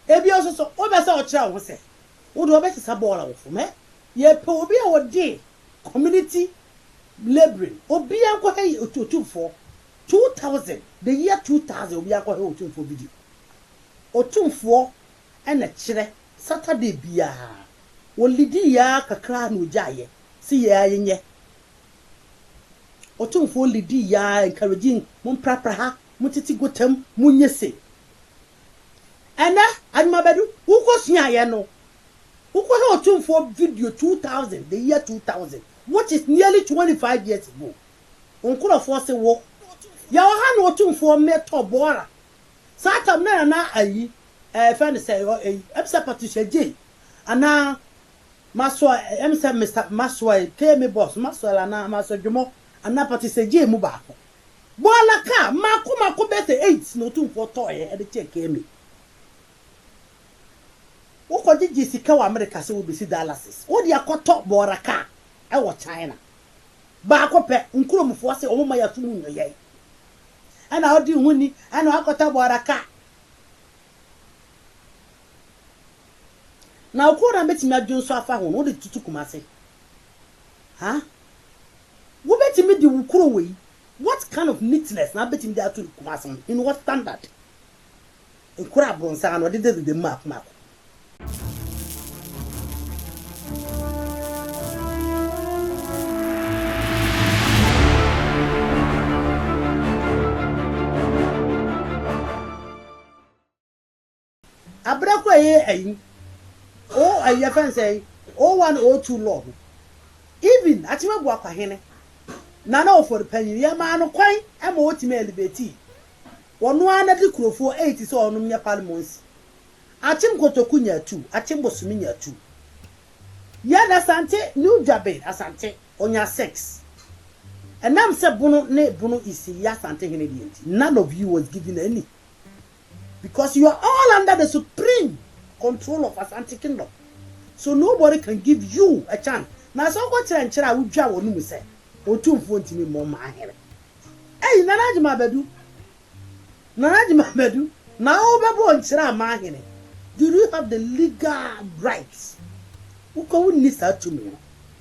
Ebi also so obesa o kira wo se. Wo do obesa sabola wo fo me. Ye pe obi a wo de community laboring. Obi anko he Otumfuo 2000 the year 2000 obi anko he Otumfuo video. Otumfuo ena kire Saturday bia. Wo lidi ya kakra no jaye. Si ya yenye. Otumfuo lidi ya encouraging mun prapra ha mutiti gotam munyese. Ana admabedu uko sua ye no. Uko he Otumfuo video 2000 the year 2000 which is nearly 25 years ago. Onkulo force wo ya wa ha no Otumfuo meto bora. Satam na ayi friend say ebisa patricia j ana maso emisa Mr. Maswa kemi boss maso la na maso dwomo ana patricia j mu ba ko bola ka mako bese 8 no Otumfuo toye e de check kemi wo ko gigi sika wa America se wo besi Dallas wo dia koto bora ka e wo China ba ko pe nkuromfo se o mama ya tumu nyoye ana odi huni ana akota bora ka na ukura betimi adwonso afa ho no de tutu kumase ha wo betimi di ukuro we what kind of neatness na betimi di atu kumase in what standard ukura bronsa no de map abrako ayi oh ayi fan say 0102 law even atima bu akwahene na na ofo de panyin ya ma no kwan e ma otime elibeti wono ana de kurofo 8 so onum nya Paramount atim kotoku nya 2 atim bosumi nya 2 ya na sante new jabe asante onya 6 enam se Bono isi ya sante hene di enti none of you was given any because you are all under the supreme control of Asante Kingdom. So nobody can give you a chance. Now so go try and try wudwa wonu mu se. Otumfuo ntimi mo ma here. Eh nanaji mabedu. Na obebo nchira ma here. Do you have the legal rights? Uko wonni sa tumi.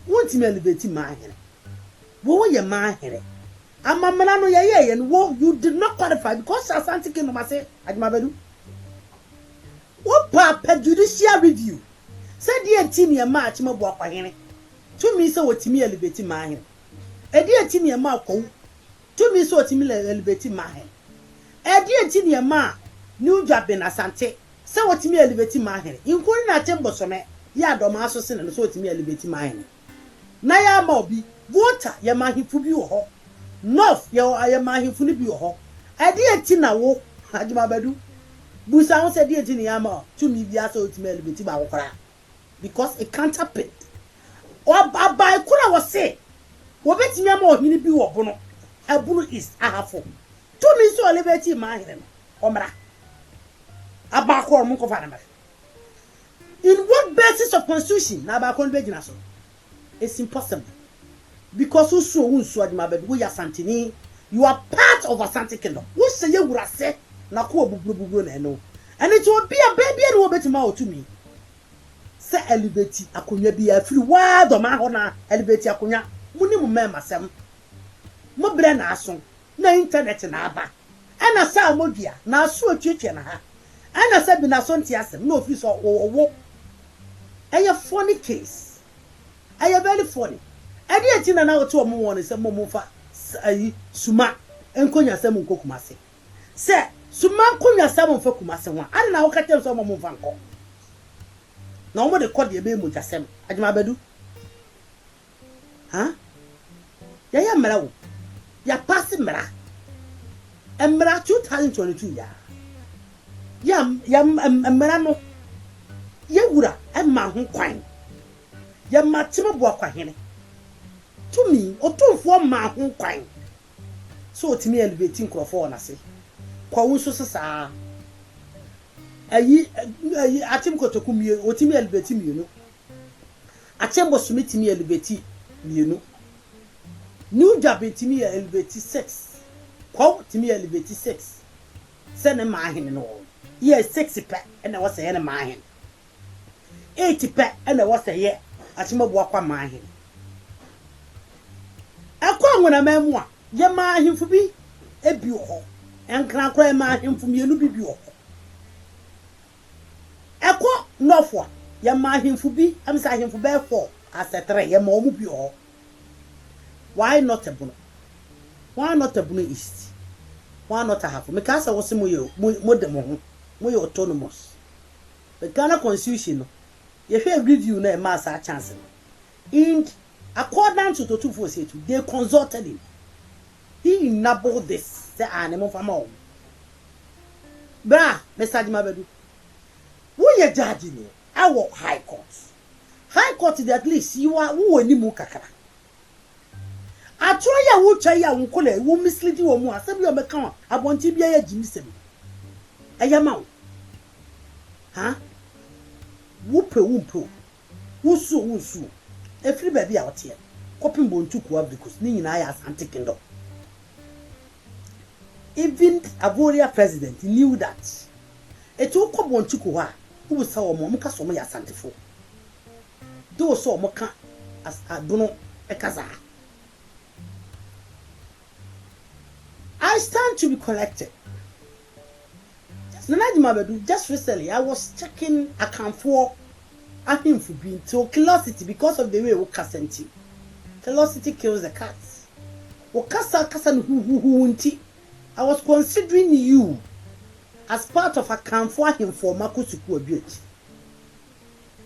Wontimi elevate ma here. Wo ye ma here. Amamana no ye no you did not qualify because Asante Kingdom say admabedu. What papa judicial review said the tini ma achima bo akwahene to me so wotimi elevate ma here e die tini ma ko to me so wotimi elevate ma here e die tini ma new job in Asante so wotimi elevate ma here inkuri na chembo some ya doma aso se na so wotimi elevate ma here na ya ma obi water ya ma hifu bi wo ho north ya ma hifu ni bi wo ho e die tina wo adima badu busa won said the ni ama to me bia so ultimate elevate ba wokra because it can't happen o abai kura was say wo betimi ama ohini bi wo Bono Bono is ahafo to me so elevate ma here no omra abako mo ko fa na in what basis of constitution na abako be gina so it's impossible because unsu adima be wo ya santini you are part of Asante Kingdom wo say ye wura say na ko buburu na no and it will be a baby and wo betima otumi se elevate akonya bi afiri wa do ma ho na elevate akonya muni mu mema sem mo bre na aso na internet na aba ana sa modua na aso atwetwe na ha ana sa bi na so ntia asem na ofisi owo eye funny case eye very funny ade ati na na woto mo won se mo fa ayi suma enkonya sem nkokumase se suma nkonya sem mfa kumase ho ade na wo katem so mo mfa nko na omo de kode ebe mo jasem adwuma badu ha ya mra wo ya pass mra emra 2022 ya mra no ya wura emma ho kwan ya matime bo akwahene to me Otumfuo ma ho kwan so otimi elevate nkrofo na se kwa wonso sesa ayi atim kotoku mie otimi elevate mienu achembo sumitimi elevate mienu new job timi elevate 6 kwa timi elevate 6 se ne ma ahene no Yes, 60 pet, and I was saying a mine. 80 pet, and I was saying, as you walk on my hand. I come when a memoir, your mind him for me, a beautiful, and can cry my him from you, be beautiful. I quote no for your mind him for me, I'm saying him for bear for, I said, your mom will be all. Why not a Bono? Why not a Bono East? Why not a half? Because I was more autonomous. The Ghana Constitution, if you review na mass chance. And according to Otumfuo, they consulted him. He enabled this, the animal from home. Bra, Mr. Jimabedu, who you judging? Our High Court. High Court is at least you are who any mukaka. I try ya wo chai ya unkole, who mislead you or more, assembly of account, I want to be a Jimmy. A yamau. Huh? Whoop, whoso. Every baby out here. Coping bone took up because Ning I as anti kingdom. Even a warrior president knew that. A took up one chukua, who was our Momuka Somaya Santifo. Those saw Moka as a Bono a Kaza. I stand to be collected. Just recently, I was checking account for him for being to curiosity because of the way we cast. Curiosity kills the cats. I was considering you as part of account for him for Makusuku abuse.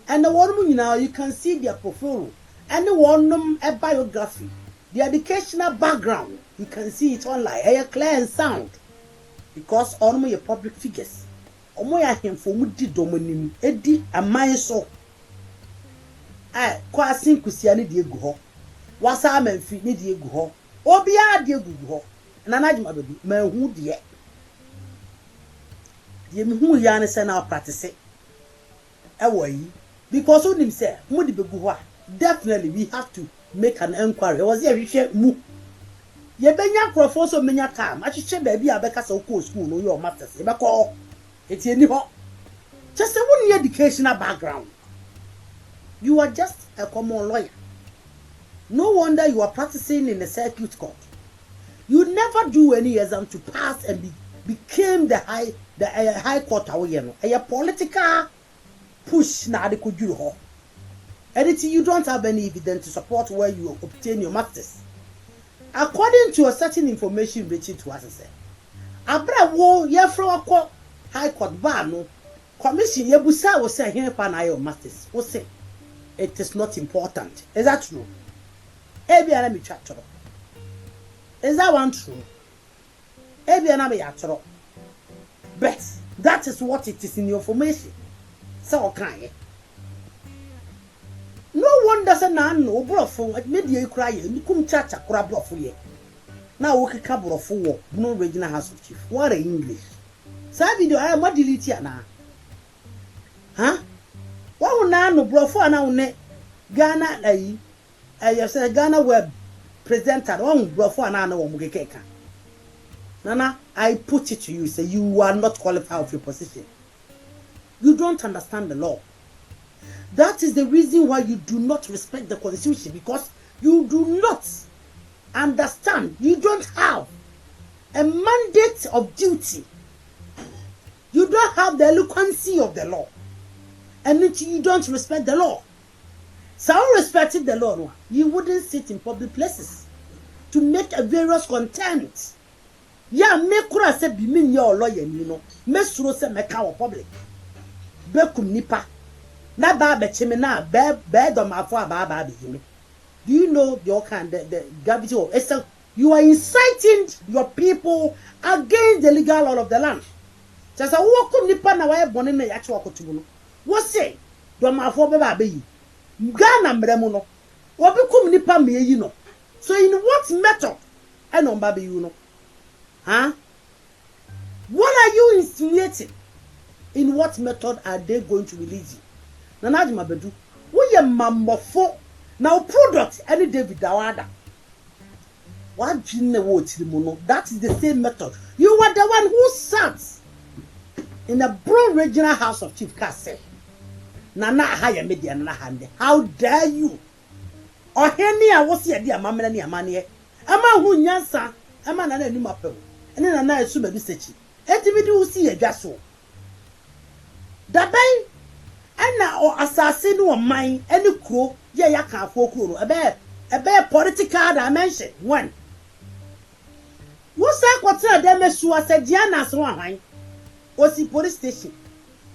And the one now you can see their profile and the one a biography, the educational background. You can see it online. They are clear and sound. Because all your public figures. Omo ya him for mudi domonim edi aman so. Kwa sinkusia ne die gu ho. Wasa amanfi ne die gu ho. Obia die gu ho. Na najima bedu manhu die. Die mehu ya ne se na practice. Ewo because onim say mudi be gu ho. Definitely we have to make an inquiry. Was here hwehwe mu. Ye benya crofo so menya kam achiche ba bia beka sa ko school no your masters e beko eti eni ho just a one educational background. You are just a common lawyer. No wonder you are practicing in the circuit court. You never do any exam to pass and became the high court away no a political push na de koduru ho. And you don't have any evidence to support where you obtain your masters. According to a certain information reaching to us, Abra wo yefro high court bar no commission yebusa was say here pan ayo masters. We say it is not important. Is that true? Ebi ana mi twatoro. Is that one true? Ebi ana me yatoro. But that is what it is in your information. So okay. No one doesn't know brofo media cry you come chacha kura brofo ye na wo keka brofo wo no regional house of chief what English sa video I am delete ya na ha wo na no brofo ana wo ne Ghana you say Ghana web presenter wo brofo ana na wo mugekeka nana I put it to you say you are not qualified for your position. You don't understand the law. That is the reason why you do not respect the Constitution, because you do not understand. You don't have a mandate of duty. You don't have the eloquency of the law. And you don't respect the law. So respecting the law, you wouldn't sit in public places to make a various content. Yeah, make kura se bi min your lawyer, you know. Me suro se me ka public. Bekum nipa. Na ba be chime na be Dormaahene ba be himi. Do you know your kind the gravity of it? You are inciting your people against the legal law of the land. Just a wokum nipa na wa born na ya chwa kotumu no. What say? Dormaahene ba yi. Ghana mremu no. Obi kum nipa me yi no. So in what method? I know ba be you no. Huh? What are you insinuating? In what method are they going to release you? Nanaji mabedu, we ye mamofo now product any David Dawada. What jine wo tirimuno? That is the same method. You are the one who sat in the Bro Regional House of Chief Kase. Nana hire media na hande. How dare you? Or any I was here, dear mamma and your money. Ama who nyansa, ama nana ni mapel. And then Nana assume a bisechi. Etividu see a jasso. Dabay, and now or assassin or mine, any crow, ya can't for crow, a bear political dimension. One. What's that? What's that? Them Sua said, Diana, so I was the police station.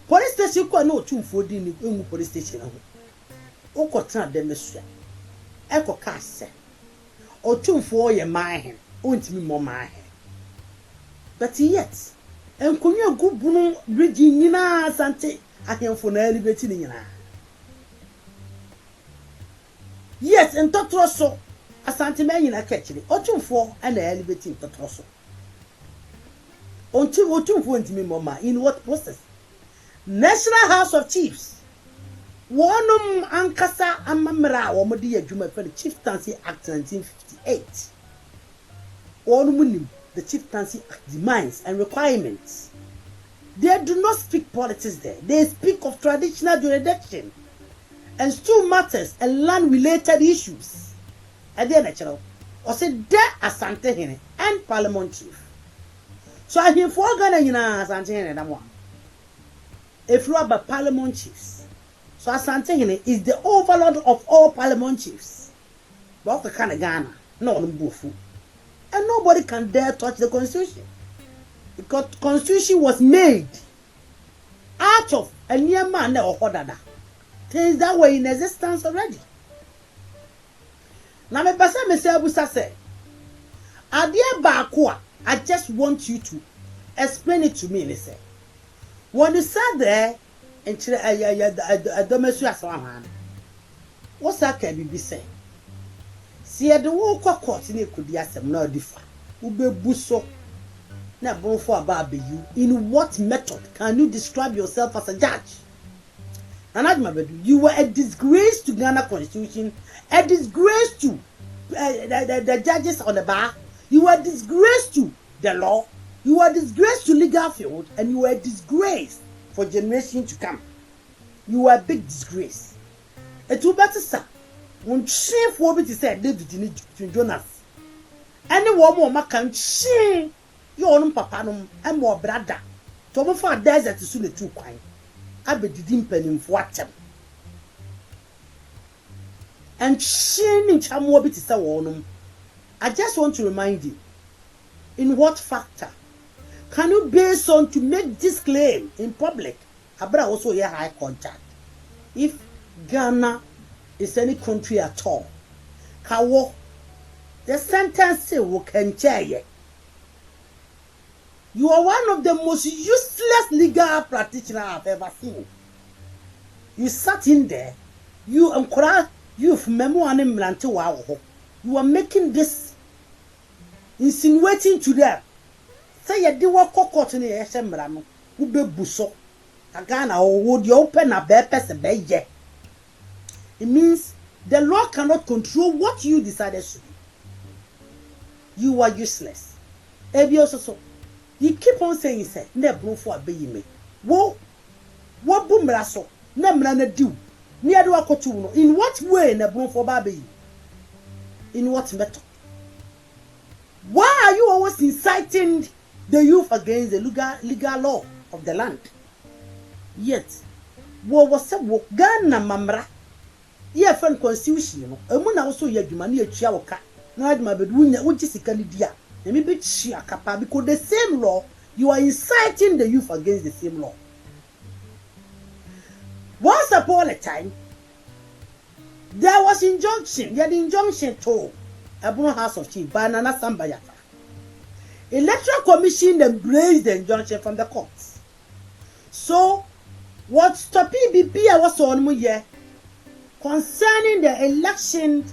Police station, you no 240 in police station. O cotra them Messia. Echo cast. Otumfuo ye my won't me more my but yet, and could you go Bono bridging Nina Sante? I can for elevating in yes, and Totroso. A Santiman in a catchery, Otumfuo and the elevating Totroso. Until Otumfuo into me, Mama, in what process? National House of Chiefs. One Ankasa and Mamra or Modia Juma for the Chieftaincy Act 1958. One winning the Chieftaincy Act demands and requirements. They do not speak politics there. They speak of traditional jurisdiction and still matters and land-related issues. And then natural, or said there Asante Hene and Paramount Chief. So I hear for Ghana Asante Hene and one. If you are by Paramount Chiefs, so Asante Hene is the overlord of all Paramount Chiefs. But the kind of Ghana, no Mbufu. And nobody can dare touch the Constitution. Because the Constitution was made out of a near man or Hodada. Things that were in existence already. Now, me pasa me say abusa say, "Adia baakwa, I just want you to explain it to me." They say, when you sat there and I don't mess with someone. What's that can be say? See, the whole court in could be asem no differ. Ube buso na bon for about you. In what method can you describe yourself as a judge? And you were a disgrace to Ghana Constitution, a disgrace to the judges on the bar. You were a disgrace to the law. You were a disgrace to legal field, and you were a disgrace for generations to come. You were a big disgrace. It will better say, when chief will be to say David in Jonas. Any woman can shame your own papa and more brother. To offer desert to soon the two kind. I be didn't pen for them. And shaming Chamobi to say one. I just want to remind you, in what factor can you base on to make this claim in public? Abra also hear high contact. If Ghana is any country at all, Kawo, the sentence will can chair. You are one of the most useless legal practitioners I've ever seen. You sat in there, you encourage you from memoir. You are making this, insinuating to them. Say you do what court in the Essembrano, who be buso. Agana or would you open a bear person by ye? It means the law cannot control what you decided to do. You are useless. Ebi also. You keep on saying, say, never for a baby. Wo, what boombrasso, never do. Near do a cotuno. In what way, never for baby? In what method? Why are you always inciting the youth against the legal law of the land? Yet, what was a Ghana mamra? Ye friend constitution, a moon also yet you money a chiaoka. Not my bedouin, which is a candidate. Let me be chiakapa because the same law, you are inciting the youth against the same law. Once upon a time, there was injunction. The injunction told Bono House of Chief by Nana Sampa. Electoral Commission embraced the injunction from the courts. So, what stopping BP was on me concerning the election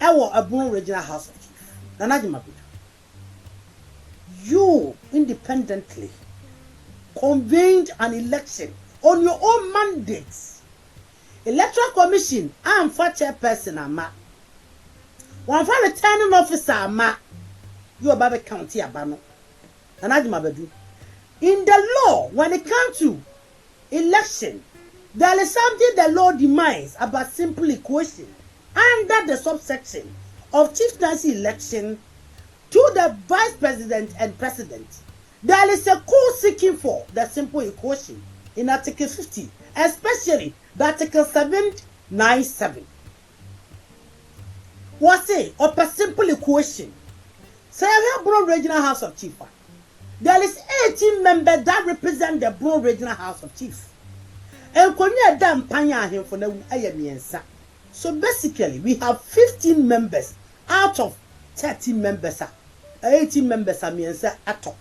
at Bono Regional House of Chief. Nana you independently convened an election on your own mandates. Electoral Commission, I'm for chairperson, ama. One for returning officer, ama. You are Baba County, Abano. And I do. In the law, when it comes to election, there is something the law demands about simple equation under the subsection of chieftaincy election to the vice president and president. There is a code seeking for the simple equation in Article 50, especially the Article 797. What's it? Of a simple equation. Say we have Bono Regional House of Chiefs. There is 18 members that represent the Bono Regional House of Chiefs. And so basically, we have 15 members out of 13 members. 18 members are at top.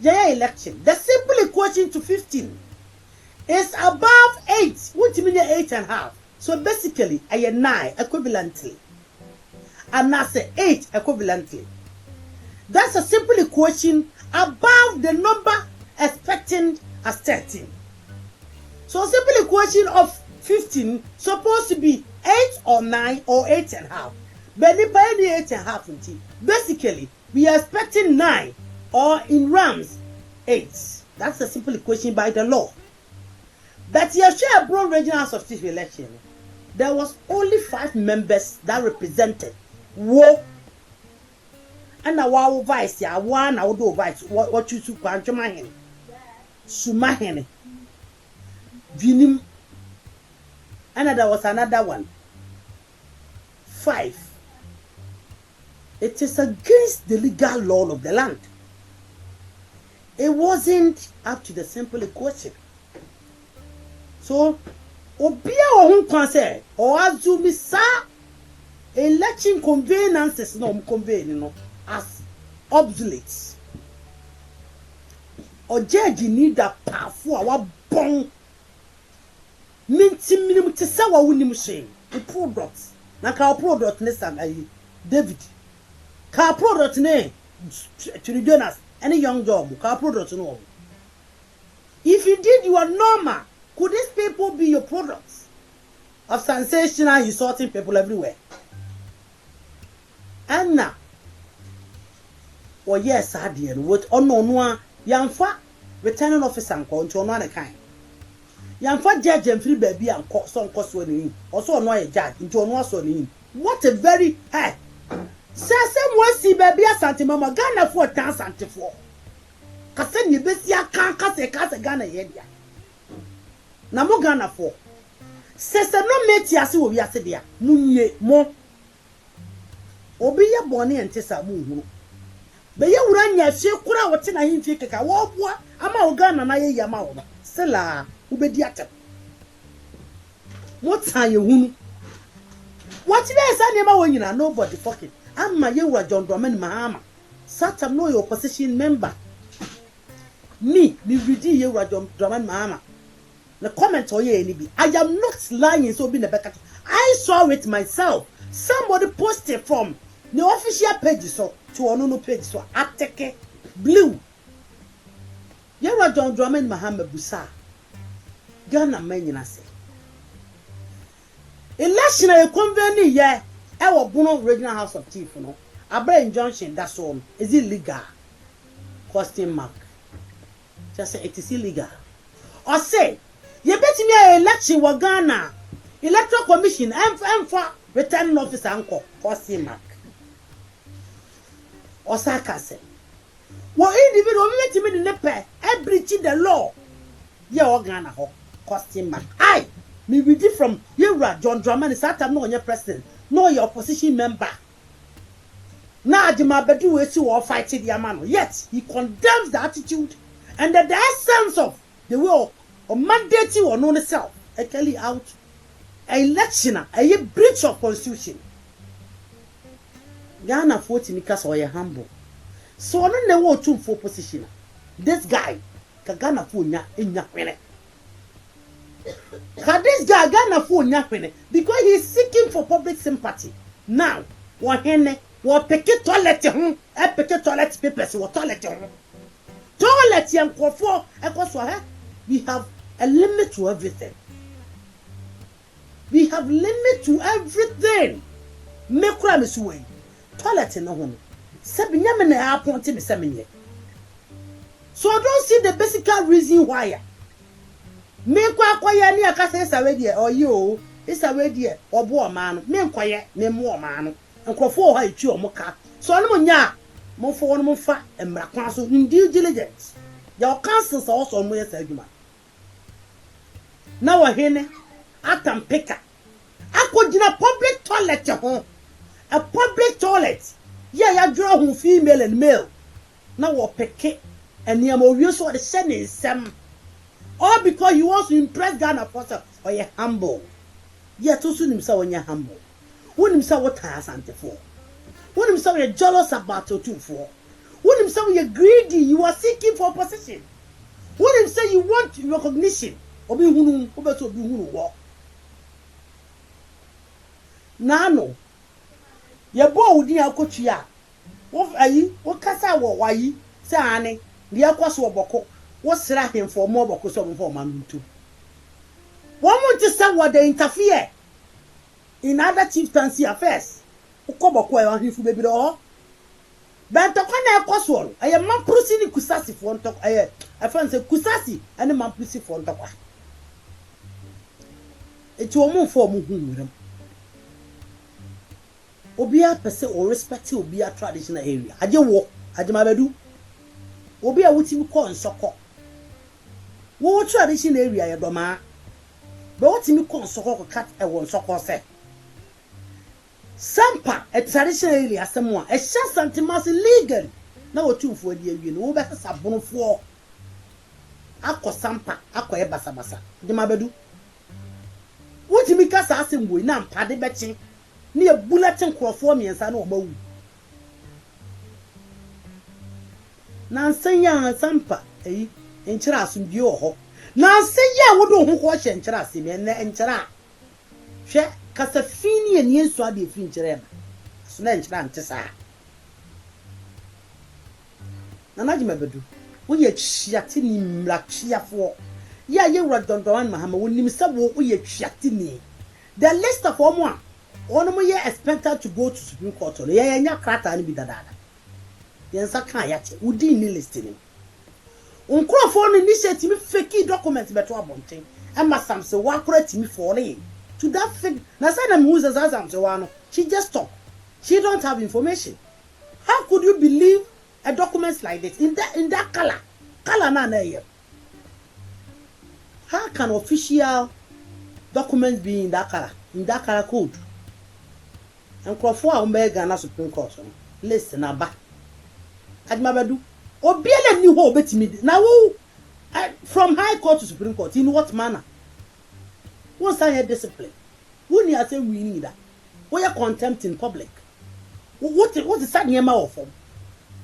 Yeah, election. The simple equation to 15 is above 8, which means 8.5. So basically, I am 9 equivalently. And I say 8 equivalently. That's a simple equation above the number expected as 13. So simple equation of 15 supposed to be 8 or 9 or 8.5. But if by 8.5, basically we are expecting 9 or in rounds 8. That's a simple equation by the law. But you share Bono Regional House of Chiefs election. There was only 5 members that represented war. And our vice, yeah, one I would do vice. What you to Dormaahene, Sumahene, Vinim, and there was another one. 5. It is against the legal law of the land. It wasn't up to the simple equation. So, Obia or concern or Azumi sa election conveyances no conveying no as obsolete. Or judge need a powerful our bong. Minti minimum to say what we need shame. The products. Na ka product next David. Ka product ne to the donors. Any young job, ka product no. If indeed you are normal, could these people be your products of sensational insulting people everywhere? And now, yes, I did. What no Yamfa returning officer and call to another kind. Yamfa judge and free baby and some cost winning. Also, no judge into one so in. What a very hey. Say someone see baby as Santa Mama Ghana for 10 cents for. Kasen you besi a can't cast a Ghana yedia. Namo Ghana for. Say no mate yasi will be a sedia. Munye mo. Obiya boni and tessa moo. Be you run your shake kura what's in a hint take a walk ama Ghana na ye yamao. Sela ubediata. What's how you wound? What did I say never when you are nobody fucking? I'm my young John Dormaahene Mahama. Such a no your opposition member. Me read you John Dormaahene Mahama. The comment or ye I am not lying so being a better. I saw it myself. Somebody posted from the official page so to another page so Ateke blue. You are John Dormaahene Mahama Busa. Ghana men say. Election a convene ye our Bono Regional House of Chiefs no Abra injunction that's all is it legal question mark just say it is illegal or say you bet me a election wa Ghana electoral commission and for returning officer anko question mark or saka say what individual met me in the pair and breaching the law yeah Ghana ho question mark I me read it from Yura John Dormaahene Sata no your president, no your opposition member. Now the Mabedu is to all fighting the man. Yet he condemns the attitude and the essence of the will of mandating or known itself. I carry out a election, a breach of constitution. Ghana 40 because or humble. So I don't know what Otumfuo position. This guy, Ghana Funya in Yapene. This guy Ghana for nothing because he's seeking for public sympathy. Now, what hene, what picket toilet, a picket toilet papers, what toilet, toilet, young for we have a limit to everything. We have limit to everything. Make crime way. Toilet in the home. 7 years appointed me 7 years. So I don't see the basic reason why. Me kwaya ni aka say sawe de or you is away there or bo man me kwaya me mo man nkrofo ha etu omoka so no nya mo fo no mo fa emra kwa so due diligence your council so also mo yes adwuma na wo hene atampeka akogina public toilet ho a public toilet ya draw ho female and male na wo peke eniam owie so de se ne nsem all because you want to impress Ghana person or you humble yet also himself when you're humble when himself what has for when himself you're jealous about Otumfuo when himself you're greedy you are seeking for position when himself you want recognition obi hunu obeto obi hunu wo nano ye bo odi akotu a wo ayi wo kasa wo wayi se ane de akoso oboko wo sra hemfo mo oboko so mo for manuntu one want to say what they interfere in other chieftaincy affairs ukoboko e wan hifu bebi do ben to kwana ekoso aye man prusi ni kusasi fo ntok aye afan say kusasi ene man prusi fo ntokwa eti omo fo mo hu nwirem obi a pese o respect obi a traditional area aje wo aje mabedu obi a wutimi ko nsoko wo traditional area ye doma but what me kon soko cat e won soko se Sampa a traditional area Sammor a chance antimas legal na Otumfuo de awie no wo be sesa bonofo akọ Sampa akọ e basabasa de mabedu what me kasa asembo na mpade beche na e bulletin krofo miensa na omawu na nsanya Sampa eyi enchira asumbi oho na se ya wodo ho ko hye nkyira ase me na nkyira hwe kasa fini eni enso ade fi nkyira ma so na nkyira ntesa na naji mabedu wo ye twiate ni mrakyiafo ya ye wura dondon mahama wonim sabo wo ye twiate ni the list of omo a ono mo ye expected to go to Supreme Court no ye nya krata ni bi dadada ye nsa kan ya che udi ni list ni uncrofo no initiative fake document beto abonten ema samse wa korati mi for ne to that fake na say na who is samse wa no she just talk she don't have information how could you believe a document like this in that color na here how can official documents be in that color code uncrofo a omega na Supreme Court no list na ba admabadu obiele ni ho betimi na wo from high court to Supreme Court in what manner once I had discipline when you say we need that we are contempt in public what is that nyema of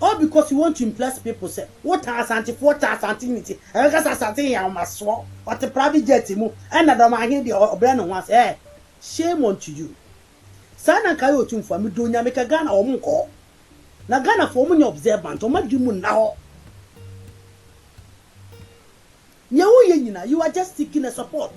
all because you want to impress people say what has anti-unity and because something ya maso what the private jet mu and na Dormaahene the obrano once shame on to you sana kai Otumfuo mi do nya meka Ghana o munko na Ghana for mu observant o madwumu na ho nyawo ye nyina you are just seeking a support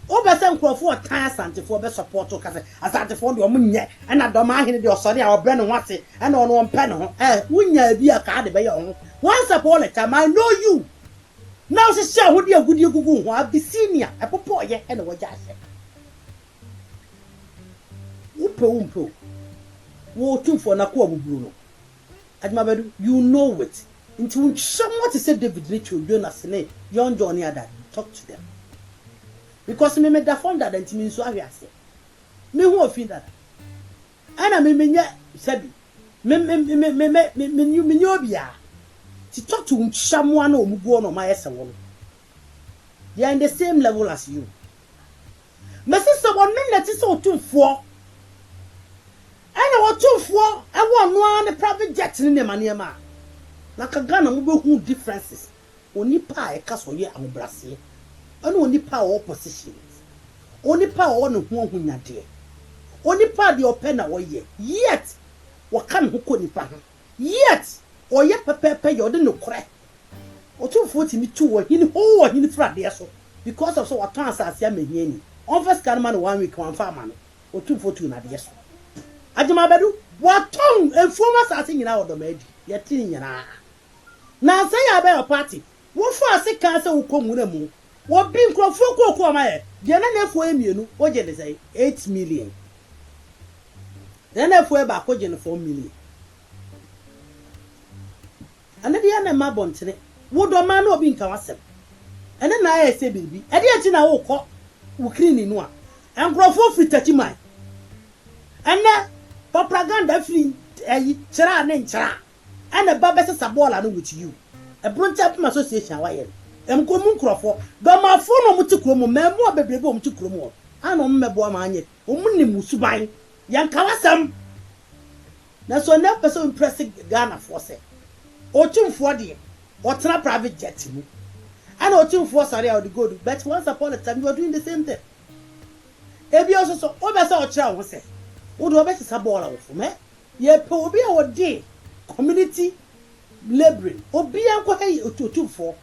obese nkrofo tan asantefo be support o kase asantefo de o munye na Dormaahene de osori a obre ne hwase na ono ompe ne ho wunya bi aka de be ye ho once upon a time I know you now se sha ho de agudi gugu ho abisinia epopo ye na wogya ase umpo wo Otumfuo na ko abuburu no admabedu you know it into someone to say David Rachel Jonas ne young Johnny Adad talk to them because me da fond that ntimi so awiase me hu ofin that ana me nya sabi me nyobia to talk to someone no mugo no ma yese wo they are in the same level as you me say someone na ti so Otumfuo ana Otumfuo e wo no an private jet ni ma na ka Ghana mo be hu differences onipa e ka so ye amobrase ana onipa o opposition onipa o no hu nyade onipa de open na wo ye yet wo kan ho ko nipa ho yet o ye pepepe ye de no kore Otumfuo ti mi tu wo hini ho wo hini frade so because of so what tan asase amahiani on first can man 1 week one farmer no Otumfuo tu na de so adwuma bedu waton enfuoma asase nyina wo do maadi ye tin nyina na say ya be your party wo fa se kan se wo komu na mu wo bi nkrofo kokko ma ye de na nefo emienu wo je de say 8 million de na nefo e ba ko je no 4 million ana de ya na ma bontene wo do ma na obi nka wasem ene na ya ese bibi e de ati na wo ko wo krini no a nkrofo fitachi man ene propaganda free ayi chira ne nchira ene ba bese sabola no with you e broncha pima association wa ye em ko mu nkrofo do ma fo no muti kromo memo bebrebe o muti kromo ano mmebo ma anye o munni musuban yanka wasam na so na person impress Ghana force Otumfuo de otena private jet mu and Otumfuo sorry I would go but once upon a time you are doing the same thing ebi also so o be say o kira wo se wo do be sisa bola wo fo me ye pe obi a wo de community laboring obi anko hey Otumfuo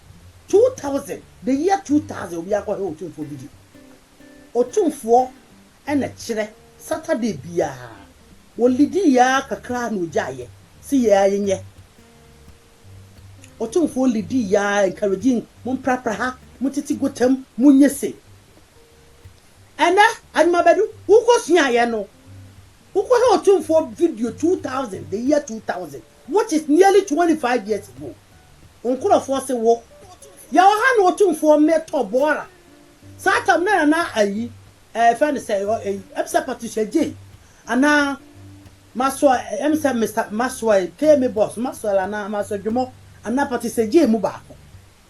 2000 the year 2000 obi anko hey Otumfuo bidi Otumfuo ena kire Saturday bia wo lidi ya kakra no jaye si ye ayenye Otumfuo lidi ya encouraging mun prapra ha mutiti gotam munyese ana animabedu uko sua ye no uko he Otumfuo video 2000 the year 2000 which is nearly 25 years ago onkurofo se wo ya ha no Otumfuo meto bora satam na ayi friend say epsa patricia j ana maswa emsa Mr. maswa kemi boss maswa na maswa djumo ana patricia j mu ba ko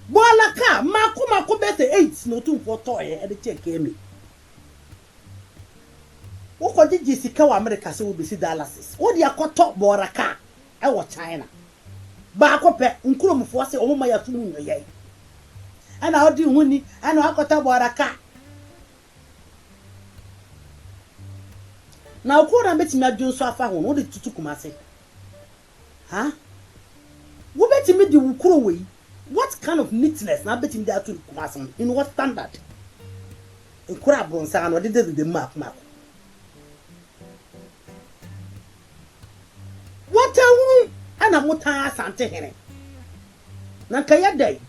bola ka mako bete 8 no Otumfuo toye e de check emi wo ko digi sika wa America se wo besi Dallas wo de akoto bora ka e wo China ba ko pe nkuromfo se o mo ya fu mu ye ana odi huni ana akota bora ka na okura betimi adwonso afa ho wo de tutu kumase ha wo betimi di wukuro we what kind of neatness na betimi di atu kumase in what standard nkura bronsa no de map what ana mutan asante here na kaya dai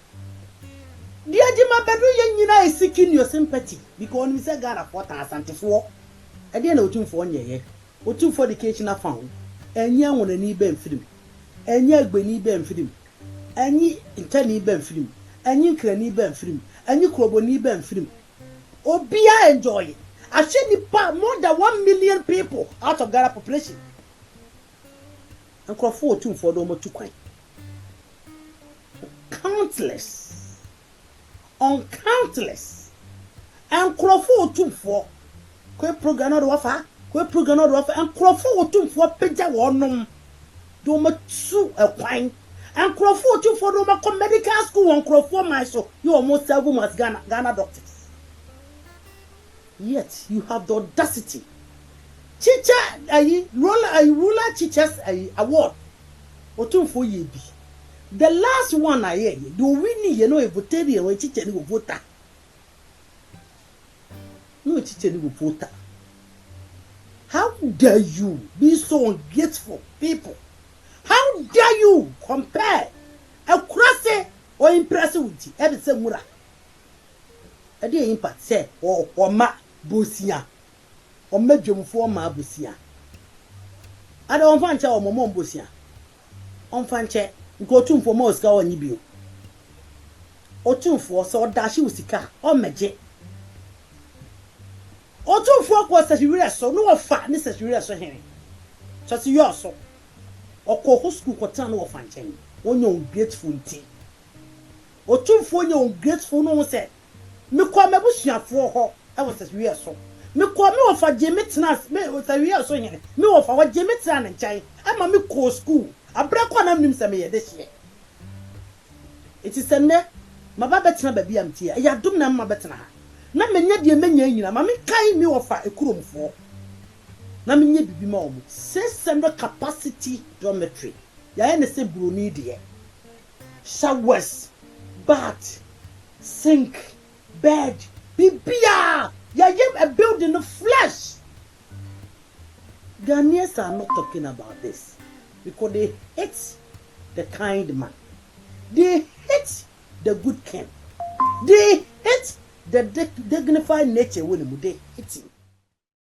dia jima bedu ye nyina is seeking your sympathy because we say Ghana for asante for e dey na Otumfuo nyeye Otumfuo education afa enye wona ni ba mfirim enye agbani ba mfirim enye intani ba mfirim enye nkrani ba mfirim enye kroboni ba mfirim obia enjoy asheni pa more than 1 million people out of Ghana population nkrofo Otumfuo do mo tukwan countless nkrofo Otumfuo ko program no do wafa nkrofo Otumfuo peja wonom do mo tu ekwan nkrofo Otumfuo do mo medical school nkrofo man so you almost 7 months Ghana doctors, yet you have the audacity teacher ruler teachers award Otumfuo ye bi the last one I hear do win you know a voterian when teacher ni voter no teacher ni voter. How dare you be so ungrateful people? How dare you compare a crazy or impressive with it every same mura e dey impact say or ma bosia o medwomfo ma bosia ada on fanche o momo bosia on fanche nko Otumfuo ma osika onyi bio Otumfuo so dashi usika o meje Otumfuo ko sahiri so no ofa ni sahiri so here so si yo so okọ school ko tan no ofa nchen onye ungrateful nti Otumfuo onye ungrateful no se me kwa mebusuafo ho e wo sahiri so me kwa me ofa jemetna me sahiri so here me ofa wa jemetna na nchen ama me ko school abra kwa na nim se me ye de hye it is ene mababa tena ba bia mtie ya dum na mabetena ha na menya de menya nyina ma me kai mi ofa ekuromfo na menya bibi ma omo 600 capacity dormitory ya ene se broni de showers bath sink bed bibia ya yem a building of flesh. Ghanaians are not talking about this because they hate the kind man. They hate the good king. They hate the dignified nature when they hate him.